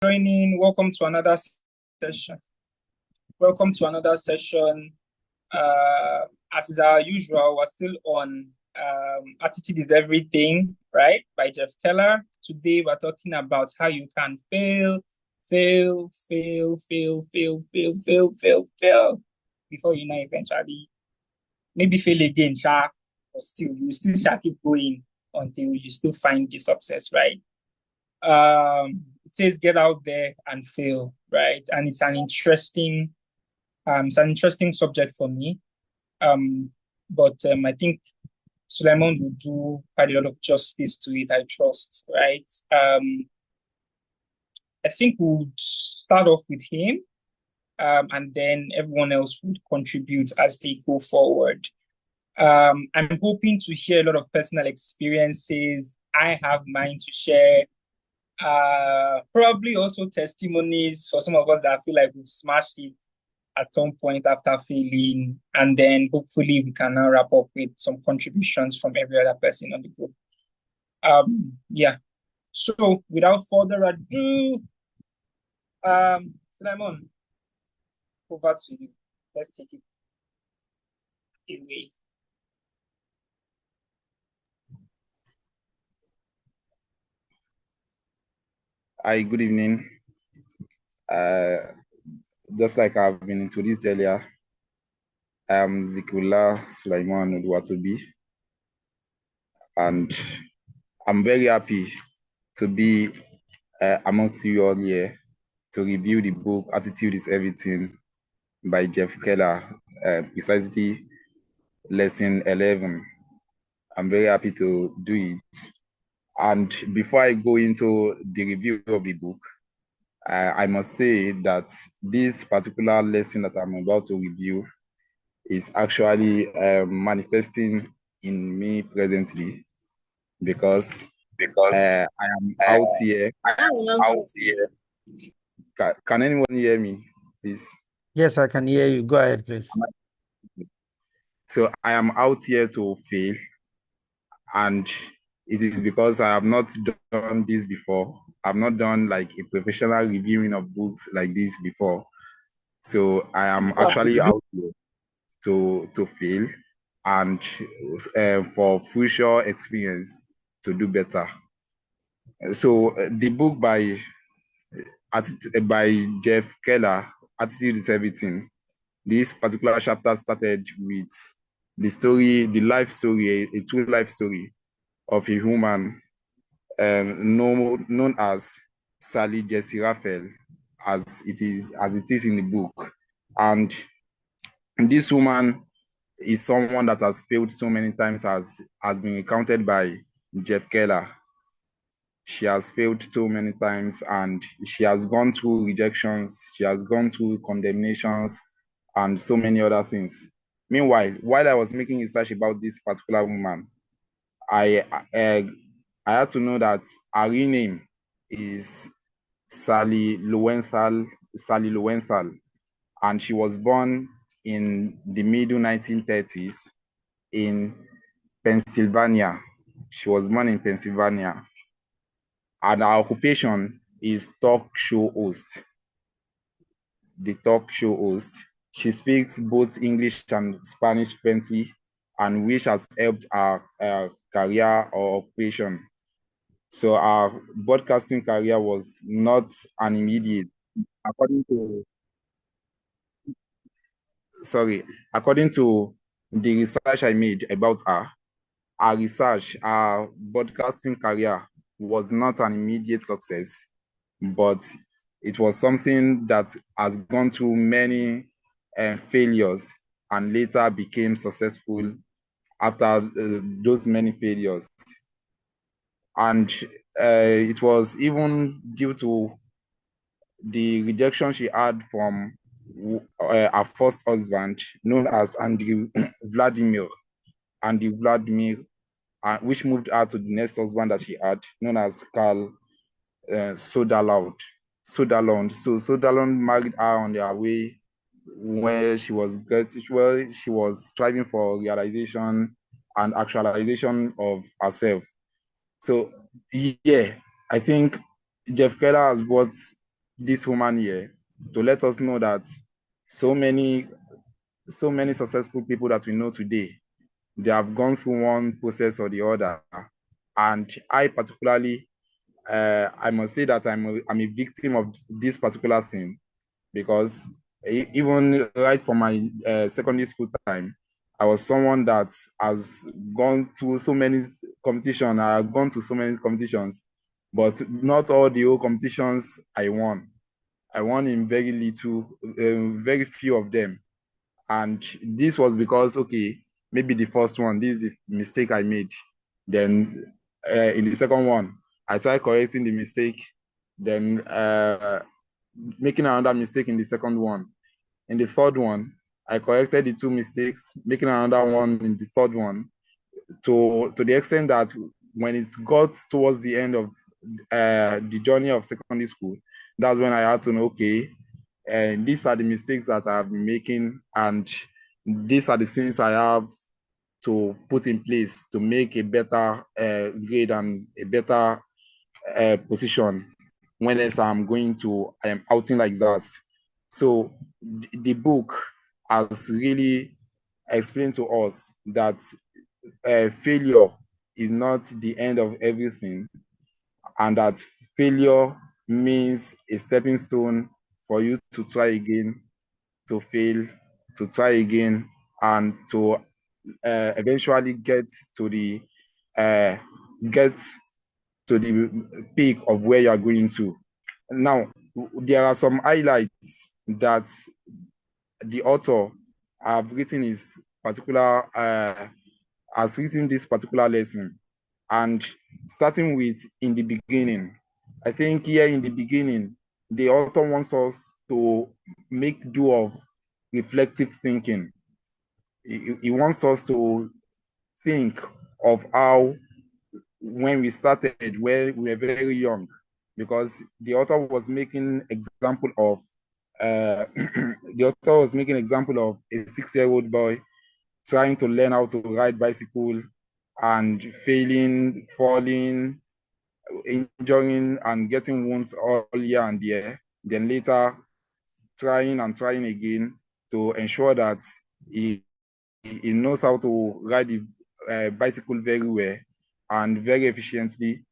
Joining. Welcome to another session. Welcome to another session. As is our usual, we're still on Attitude is Everything, right? By Jeff Keller. Today, we're talking about how you can fail before you know eventually. Maybe fail again, but still, you still shall keep going until you still find the success, right? It says get out there and fail, right? And it's an interesting subject for me. But I think Suleiman will do quite a lot of justice to it, I trust, right? I think we'll start off with him, and then everyone else would contribute as they go forward. I'm hoping to hear a lot of personal experiences. I have mine to share. Probably also testimonies for some of us that feel like we've smashed it at some point after failing, and then hopefully we can now wrap up with some contributions from every other person on the group. Yeah. So without further ado, Simon, over to you. Let's take it away. Hi, good evening. Just like I've been introduced earlier, I'm Zikula Sulaiman Oluwatobi, and I'm very happy to be amongst you all here to review the book Attitude is Everything by Jeff Keller, precisely lesson 11. I'm very happy to do it. And before I go into the review of the book, I must say that this particular lesson that I'm about to review is actually manifesting in me presently because I am out here. Can anyone hear me, please? Yes, I can hear you. Go ahead, please. So I am out here to fail, and it is because I have not done this before. I've not done like a professional reviewing of books like this before. So I am actually out here to fail and for future experience to do better. So the book by Jeff Keller, Attitude is Everything. This particular chapter started with the life story, a true life story of a woman known as Sally Jesse Raphael, as it is in the book. And this woman is someone that has failed so many times, as has been recounted by Jeff Keller. She has failed so many times, and she has gone through rejections, she has gone through condemnations, and so many other things. Meanwhile, while I was making research about this particular woman, I had to know that her real name is Sally Lowenthal, and she was born in the middle 1930s in Pennsylvania. She was born in Pennsylvania, and her occupation is talk show host. The talk show host. She speaks both English and Spanish fluently, and which has helped her career or occupation. So our broadcasting career was not an immediate, according to the research I made about her. Our broadcasting career was not an immediate success, but it was something that has gone through many failures and later became successful after those many failures. And it was even due to the rejection she had from her first husband, known as Andy Vladimir, which moved her to the next husband that she had, known as Carl Soderlund. So Soderlund married her on their way where she was striving for realization and actualization of herself. So yeah, I think Jeff Keller has brought this woman here to let us know that so many successful people that we know today, they have gone through one process or the other. And I particularly, I must say that I'm a victim of this particular thing, because even right from my secondary school time, I was someone that has gone through so many competitions. I have gone to so many competitions, but not all the whole competitions I won. I won in very little, very few of them. And this was because, okay, maybe the first one, this is the mistake I made. Then in the second one, I started correcting the mistake. Then making another mistake in the second one. In the third one, I corrected the two mistakes, making another one in the third one, to the extent that when it got towards the end of the journey of secondary school, that's when I had to know, okay, and these are the mistakes that I have been making, and these are the things I have to put in place to make a better grade and a better position when I'm going to outing like that. So the book has really explained to us that failure is not the end of everything, and that failure means a stepping stone for you to try again, to fail, to try again, and to eventually uh, get to the peak of where you are going to. Now, there are some highlights that the author have written his particular has written this particular lesson. And starting with in the beginning, I think here in the beginning, the author wants us to make do of reflective thinking. He wants us to think of how, when we started, when we were very young, because the author was making example of the author was making example of a 6-year-old boy trying to learn how to ride bicycle and failing, falling, injuring, and getting wounds all here and there. Then later trying and trying again to ensure that he knows how to ride the bicycle very well and very efficiently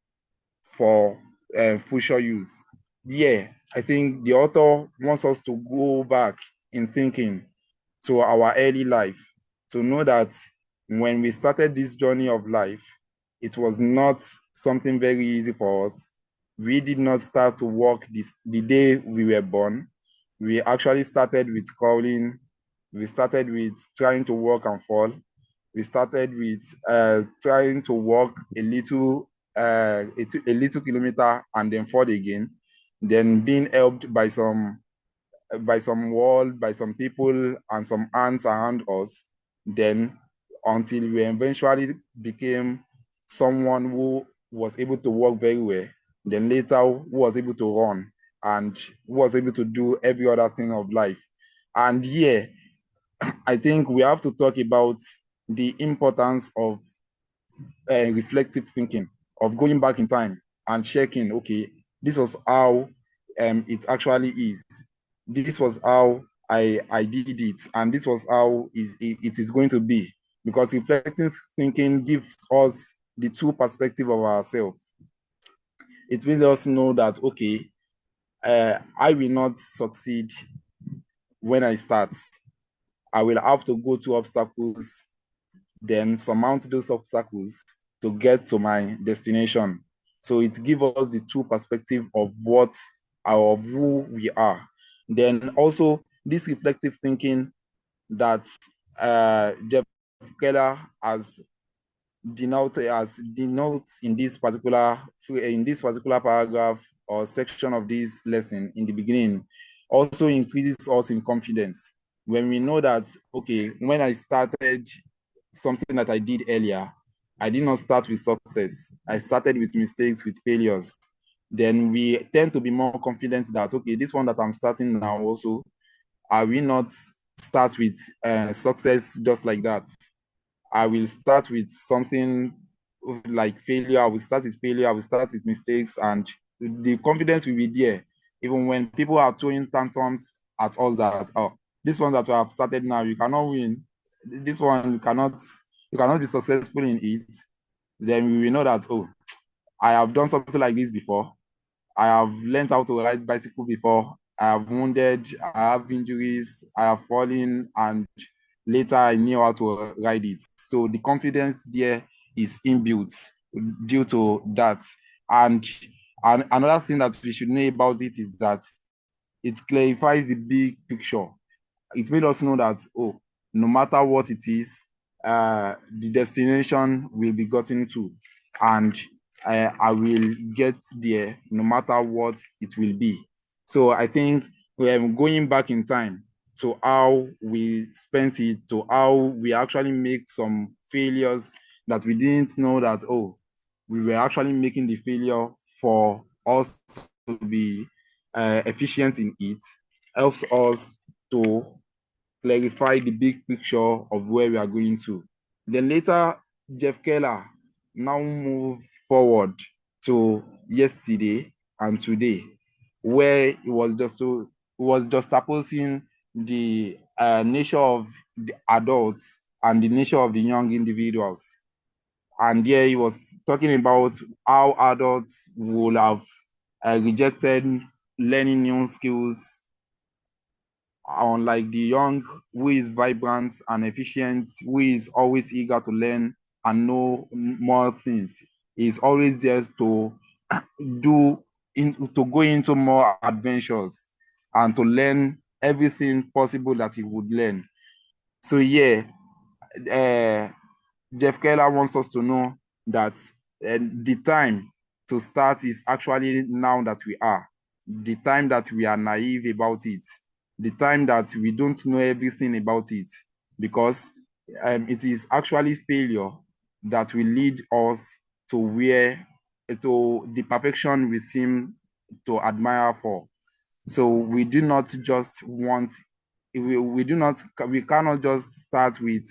for future use. Yeah, I think the author wants us to go back in thinking to our early life, to know that when we started this journey of life, it was not something very easy for us. We did not start to walk the day we were born. We actually started with crawling. We started with trying to walk and fall. We started with trying to walk a little kilometer and then fall again, then being helped by some wall, by some people and some ants around us, then until we eventually became someone who was able to walk very well, then later who was able to run and who was able to do every other thing of life. And yeah, I think we have to talk about the importance of reflective thinking, of going back in time and checking, okay, this was how it actually is. This was how I did it, and this was how it is going to be. Because reflective thinking gives us the true perspective of ourselves. It makes us know that, okay, I will not succeed when I start. I will have to go through obstacles, then surmount those obstacles to get to my destination. So it gives us the true perspective of of who we are. Then also this reflective thinking that Jeff Keller has denotes in this particular paragraph or section of this lesson in the beginning, also increases us in confidence. When we know that, okay, when I started something that I did earlier, I did not start with success. I started with mistakes, with failures. Then we tend to be more confident that, okay, this one that I'm starting now also, I will not start with success just like that. I will start with something like failure. I will start with failure. I will start with mistakes, and the confidence will be there. Even when people are throwing tantrums at us that, oh, this one that you have started now, you cannot win. This one you cannot be successful in it. Then we will know that, oh, I have done something like this before. I have learned how to ride bicycle before. I have wounded, I have injuries, I have fallen, and later I knew how to ride it. So the confidence there is inbuilt due to that. And another thing that we should know about it is that it clarifies the big picture. It made us know that, oh, no matter what it is, the destination will be gotten to, and I will get there no matter what it will be. So I think we're going back in time to how we spent it, to how we actually make some failures that we didn't know that, oh, we were actually making the failure for us to be efficient in it, helps us to clarify the big picture of where we are going to. Then later, Jeff Keller now moved forward to yesterday and today, where he was just opposing the nature of the adults and the nature of the young individuals. And there he was talking about how adults would have rejected learning new skills, unlike the young who is vibrant and efficient, who is always eager to learn and know more things. He's always there to to go into more adventures and to learn everything possible that he would learn. So yeah, uh, Jeff Keller wants us to know that the time to start is actually now that we are. The time that we are naive about it. The time that we don't know everything about it. Because it is actually failure that will lead us to the perfection we seem to admire for. So we do not just want we cannot just start with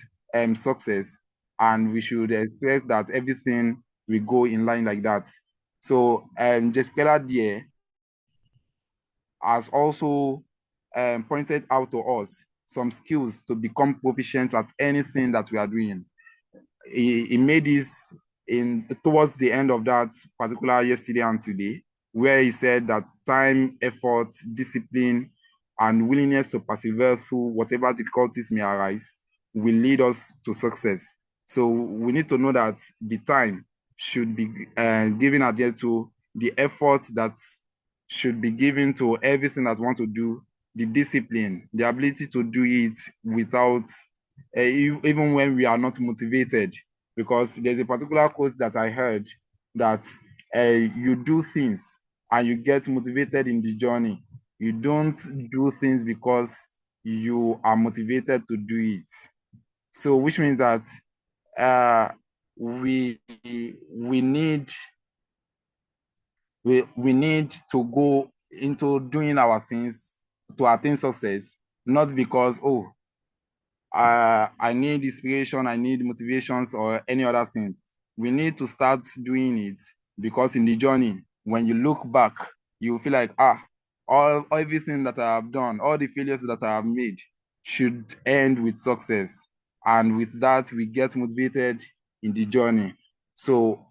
success, and we should expect that everything will go in line like that. So Jessica there has also pointed out to us some skills to become proficient at anything that we are doing. He made this in towards the end of that particular yesterday and today, where he said that time, effort, discipline, and willingness to persevere through whatever difficulties may arise will lead us to success. So we need to know that the time should be given adhere to, the efforts that should be given to everything that we want to do, the discipline, the ability to do it without even when we are not motivated. Because there's a particular quote that I heard that you do things and you get motivated in the journey. You don't do things because you are motivated to do it. So which means that we need we need to go into doing our things to attain success, not because, oh, I need inspiration, I need motivations, or any other thing. We need to start doing it because in the journey, when you look back, you feel like, everything that I have done, all the failures that I have made should end with success. And with that, we get motivated in the journey. So,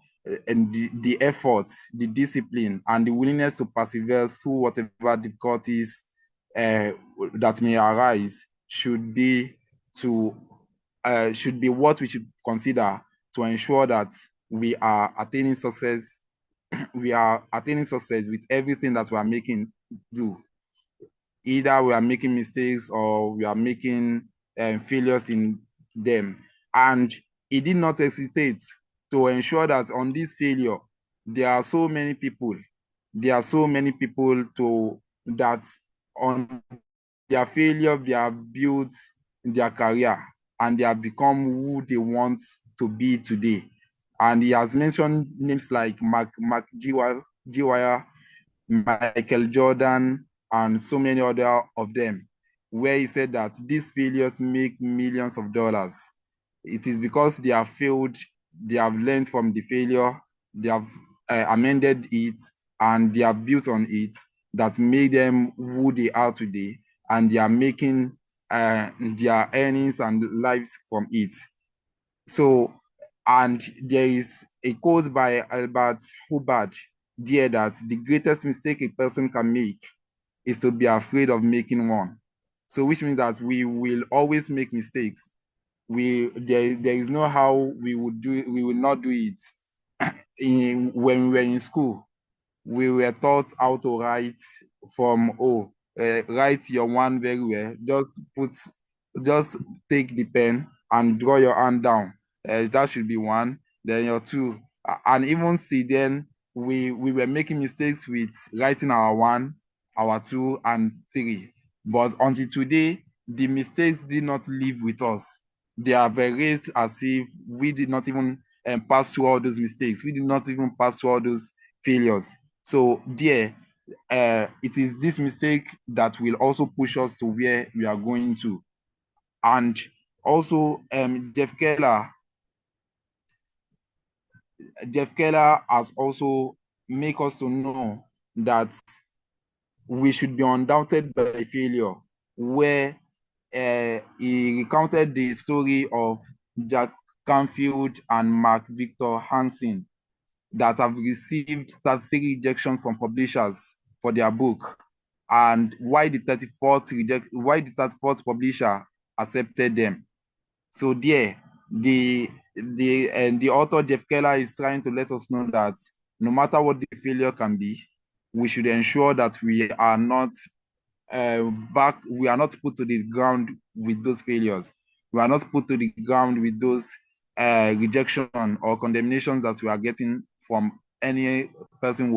and the efforts, the discipline, and the willingness to persevere through whatever difficulties that may arise should be what we should consider to ensure that we are attaining success. We are attaining success with everything that we are making do. Either we are making mistakes or we are making failures in them. And he did not hesitate to ensure that on this failure, there are so many people that on their failure, they have built their career and they have become who they want to be today. And he has mentioned names like Mark Giwire, Michael Jordan, and so many other of them, where he said that these failures make millions of dollars. It is because they have failed, they have learned from the failure, they have amended it, and they have built on it. that made them who they are today, and they are making their earnings and lives from it. So, and there is a quote by Albert Hubbard there that the greatest mistake a person can make is to be afraid of making one. So, which means that we will always make mistakes. There is no how we will not do it. When we were in school, we were taught how to write from write your one very well. Just take the pen and draw your hand down. That should be one. Then your two, and even see. Then we were making mistakes with writing our one, our two, and three. But until today, the mistakes did not live with us. They are erased as if we did not even pass through all those mistakes. We did not even pass through all those failures. So there, it is this mistake that will also push us to where we are going to. And also, Jeff Keller has also make us to know that we should be undoubted by failure, where he recounted the story of Jack Canfield and Mark Victor Hansen that have received 33 rejections from publishers for their book, and why the 34th publisher accepted them. So there, the author Jeff Keller is trying to let us know that no matter what the failure can be, we should ensure that we are not we are not put to the ground with those failures. We are not put to the ground with those rejection or condemnations that we are getting from any person,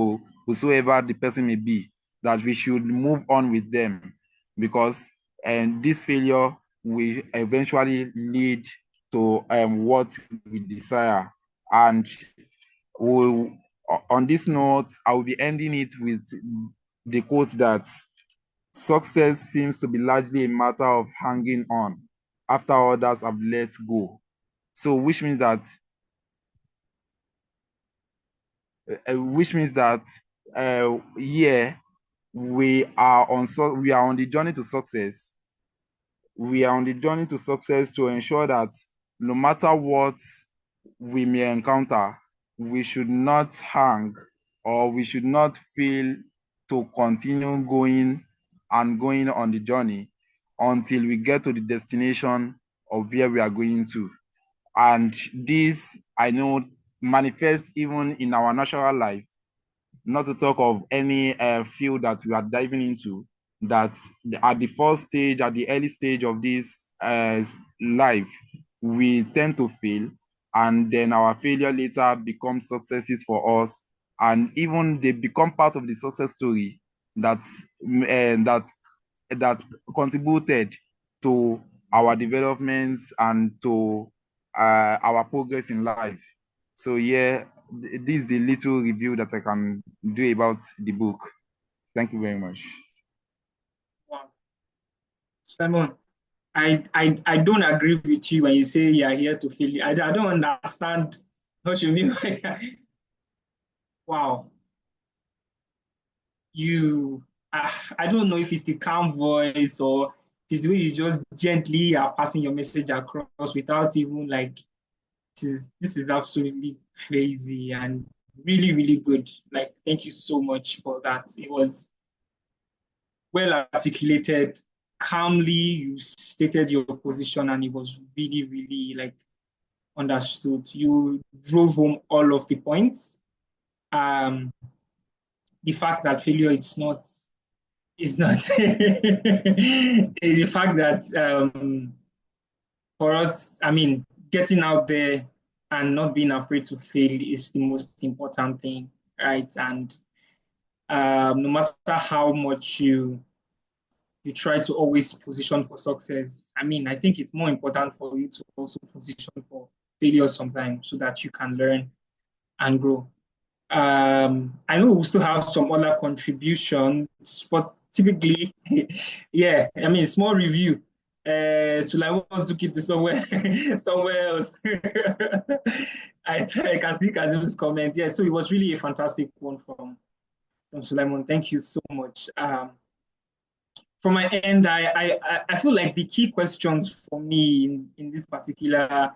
whosoever the person may be, that we should move on with them, because this failure will eventually lead to what we desire. And we'll, on this note, I will be ending it with the quote that success seems to be largely a matter of hanging on after others have let go. So, which means that yeah, we are on the journey to success. We are on the journey to success to ensure that no matter what we may encounter, we should not hang, or we should not fail to continue going and going on the journey until we get to the destination of where we are going to. And this, I know, manifests even in our natural life, not to talk of any field that we are diving into, that at the first stage, at the early stage of this life, we tend to fail, and then our failure later becomes successes for us, and even they become part of the success story that that contributed to our developments and to our progress in life. So yeah, this is the little review that I can do about the book. Thank you very much. Wow. Simon, I don't agree with you when you say you are here to fail. I don't understand what you mean by that. Wow. I don't know if it's the calm voice or it's the way you just gently are passing your message across without even like, this is absolutely crazy and really, really good. Like, thank you so much for that. It was well articulated, calmly, you stated your position, and it was really, really like understood. You drove home all of the points. The fact that failure is not the fact that for us, I mean, getting out there and not being afraid to fail is the most important thing, right? And no matter how much you try to always position for success, I mean, I think it's more important for you to also position for failure sometimes so that you can learn and grow. I know we still have some other contributions, but typically, yeah, I mean, small review. So I want to keep this somewhere, somewhere else. I can speak as his comment. Yeah, so it was really a fantastic one from Don Suleiman, thank you so much. From my end, I feel like the key questions for me in this particular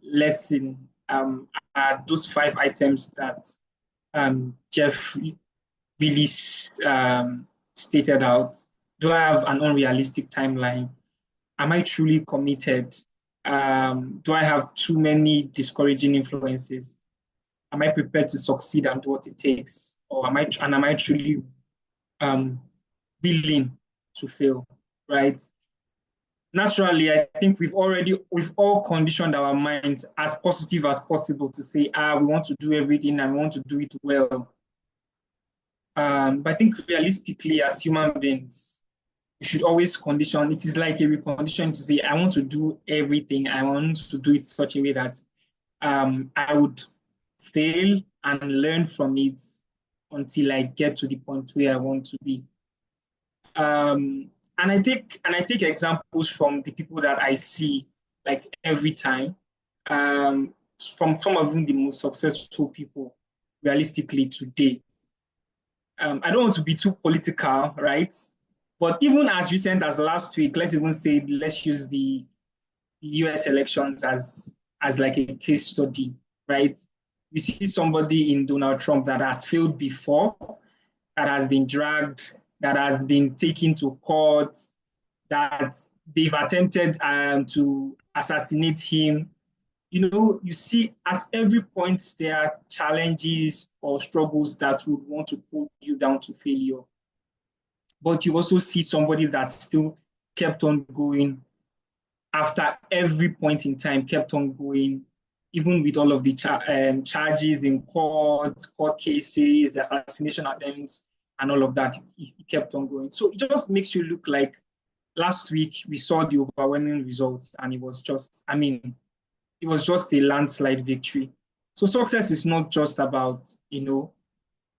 lesson are those 5 items that Jeff really stated out. Do I have an unrealistic timeline? Am I truly committed? Do I have too many discouraging influences? Am I prepared to succeed and do what it takes? Or am I truly um, willing to fail? Right? Naturally, I think we've all conditioned our minds as positive as possible to say, we want to do everything and we want to do it well. But I think realistically, as human beings, you should always condition. It is like a recondition to say, I want to do everything. I want to do it such a way that I would fail and learn from it until I get to the point where I want to be. And I take examples from the people that I see like every time, from some of them the most successful people realistically today. I don't want to be too political, right? But even as recent as last week, let's use the US elections as like a case study, right? We see somebody in Donald Trump that has failed before, that has been dragged, that has been taken to court, that they've attempted to assassinate him. You see at every point there are challenges or struggles that would want to pull you down to failure. But you also see somebody that still kept on going after every point in time, kept on going, even with all of the charges in court cases, the assassination attempts, and all of that. He kept on going. So it just makes you look like last week we saw the overwhelming results, and it was just a landslide victory. So success is not just about,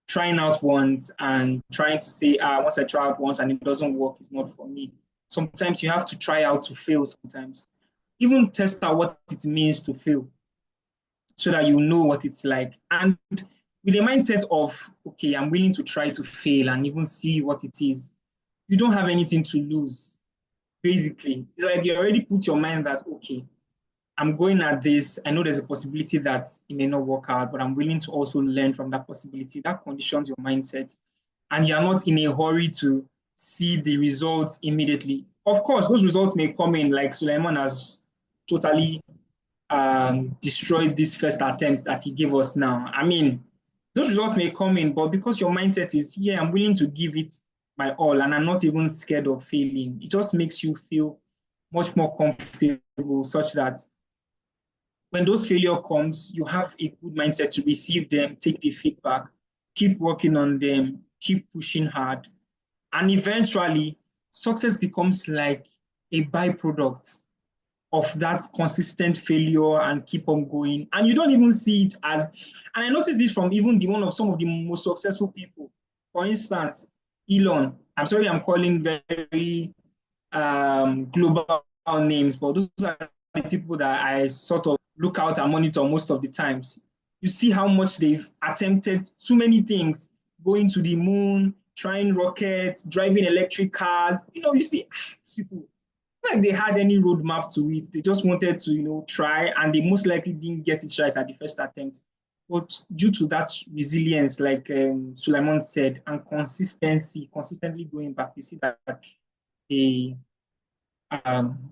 trying out once and trying to say, once I try out once and it doesn't work, it's not for me. Sometimes you have to try out to fail sometimes. Even test out what it means to fail so that you know what it's like. And with the mindset of, okay, I'm willing to try to fail and even see what it is, you don't have anything to lose, basically. It's like you already put your mind that, okay, I'm going at this. I know there's a possibility that it may not work out, but I'm willing to also learn from that possibility. That conditions your mindset. And you're not in a hurry to see the results immediately. Of course, those results may come in, like Suleiman has totally destroyed this first attempt that he gave us now. I mean, those results may come in, but because your mindset is, yeah, I'm willing to give it my all, and I'm not even scared of failing, it just makes you feel much more comfortable, such that when those failure comes, you have a good mindset to receive them, take the feedback, keep working on them, keep pushing hard. And eventually, success becomes like a byproduct of that consistent failure and keep on going. And you don't even see it as, and I noticed this from even one of some of the most successful people. For instance, Elon. I'm sorry, I'm calling very global names, but those are the people that I sort of look out and monitor most of the times. You see how much they've attempted so many things, going to the moon, trying rockets, driving electric cars. You see these people, like they had any roadmap to it. They just wanted to, try, and they most likely didn't get it right at the first attempt. But due to that resilience, like Suleiman said, and consistently going back, you see that they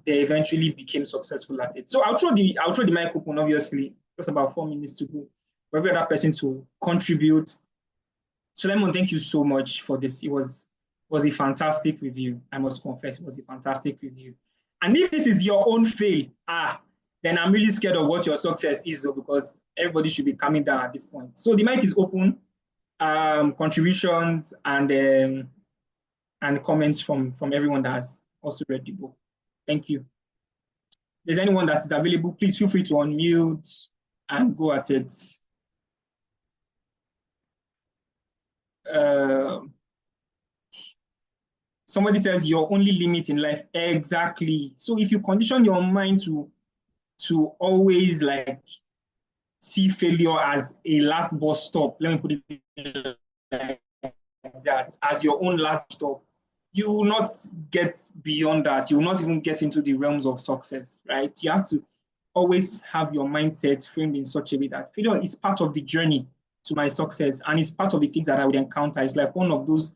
eventually became successful at it. So I'll throw the mic open, obviously. Just about 4 minutes to go. For every other person to contribute. Suleiman, thank you so much for this. It was a fantastic review. I must confess, it was a fantastic review. And if this is your own fail, then I'm really scared of what your success is, though, because everybody should be coming down at this point. So the mic is open. Contributions and comments from everyone that has also read the book. Thank you. If there's anyone that is available, please feel free to unmute and go at it. Somebody says your only limit in life. Exactly. So if you condition your mind to always like see failure as a last bus stop, let me put it that as your own last stop, you will not get beyond that. You will not even get into the realms of success, right? You have to always have your mindset framed in such a way that failure is part of the journey to my success, and it's part of the things that I would encounter. It's like one of those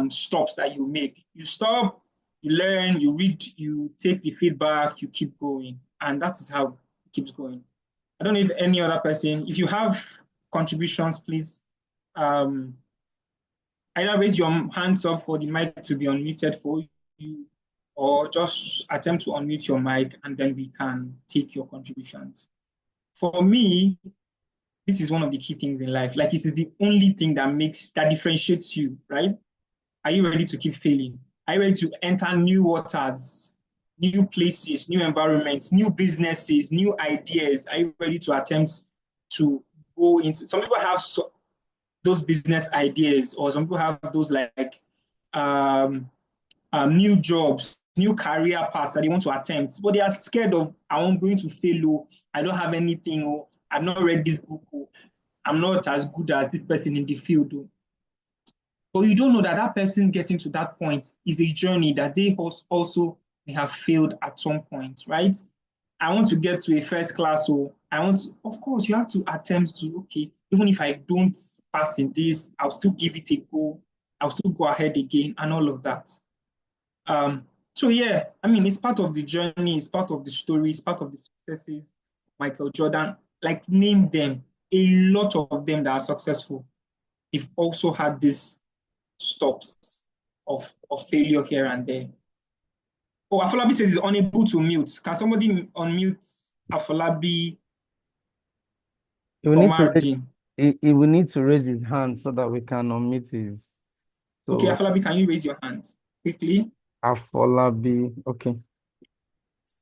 stops that you make. You stop, you learn, you read, you take the feedback, you keep going, and that is how it keeps going. I don't know if any other person, if you have contributions, please um, either raise your hands up for the mic to be unmuted for you, or just attempt to unmute your mic and then we can take your contributions. For me, this is one of the key things in life. Like, it's the only thing that differentiates you, right? Are you ready to keep failing? Are you ready to enter new waters, new places, new environments, new businesses, new ideas? Are you ready to attempt to go into? Some people have those business ideas, or some people have those like um, new jobs, new career paths that they want to attempt, but they are scared of, I'm going to fail, oh, I don't have anything, oh, I've not read this book, oh, I'm not as good as this person in the field. Oh. But you don't know that that person getting to that point is a journey that they also may have failed at some point, right? I want to get to a first class, so I want to, of course, you have to attempt to, okay, even if I don't pass in this, I'll still give it a go. I'll still go ahead again and all of that. So yeah, I mean, it's part of the journey, it's part of the story, it's part of the successes. Michael Jordan, like name them, a lot of them that are successful. They've also had these stops of failure here and there. Oh, Afolabi says he's unable to mute. Can somebody unmute Afolabi He will or need to raise, Margin? he will need to raise his hand so that we can unmute his. Okay, So Afolabi, can you raise your hand quickly? Afolabi, okay.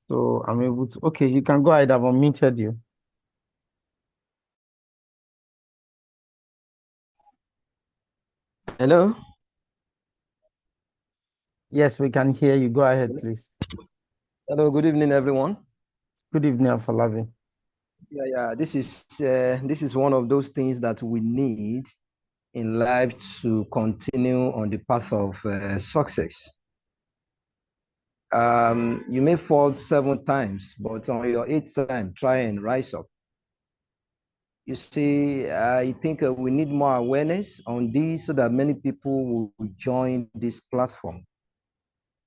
So I'm able to. Okay, you can go ahead. I've unmuted you. Hello. Yes, we can hear you. Go ahead, please. Hello. Good evening, everyone. Good evening, Afolabi. Yeah. This is one of those things that we need in life to continue on the path of success. You may fall 7 times, but on your 8th time, try and rise up. You see, I think we need more awareness on this so that many people will join this platform.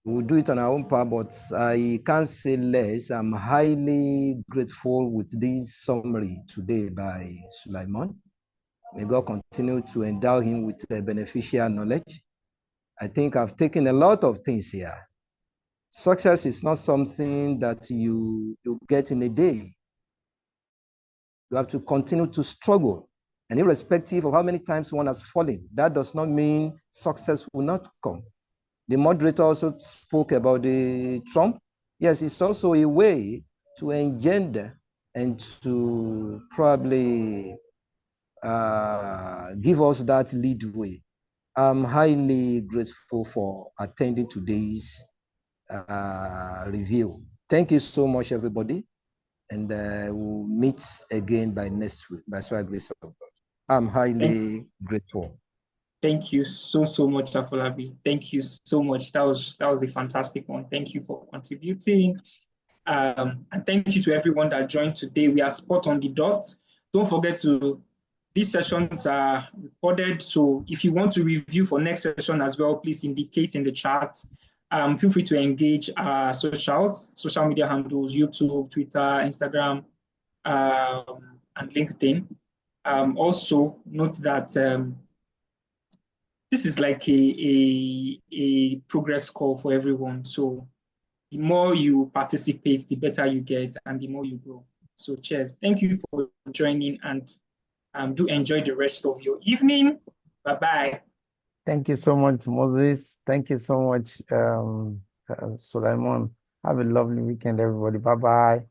We'll do it on our own part, but I can't say less. I'm highly grateful with this summary today by Sulaiman. May God continue to endow him with beneficial knowledge. I think I've taken a lot of things here. Success is not something that you get in a day. You have to continue to struggle. And irrespective of how many times one has fallen, that does not mean success will not come. The moderator also spoke about the Trump. Yes, it's also a way to engender and to probably give us that leadway. I'm highly grateful for attending today's review. Thank you so much, everybody. And we'll meet again by next week, by the grace of God. I'm highly grateful. Thank you so much, Afolabi. Thank you so much. That was a fantastic one. Thank you for contributing. And thank you to everyone that joined today. We are spot on the dot. Don't forget these sessions are recorded. So if you want to review for next session as well, please indicate in the chat. Feel free to engage our social media handles, YouTube, Twitter, Instagram, and LinkedIn. Also note that this is like a progress call for everyone. So the more you participate, the better you get and the more you grow. So cheers. Thank you for joining, and do enjoy the rest of your evening. Bye-bye. Thank you so much, Moses. Thank you so much, Sulaiman. Have a lovely weekend, everybody. Bye-bye.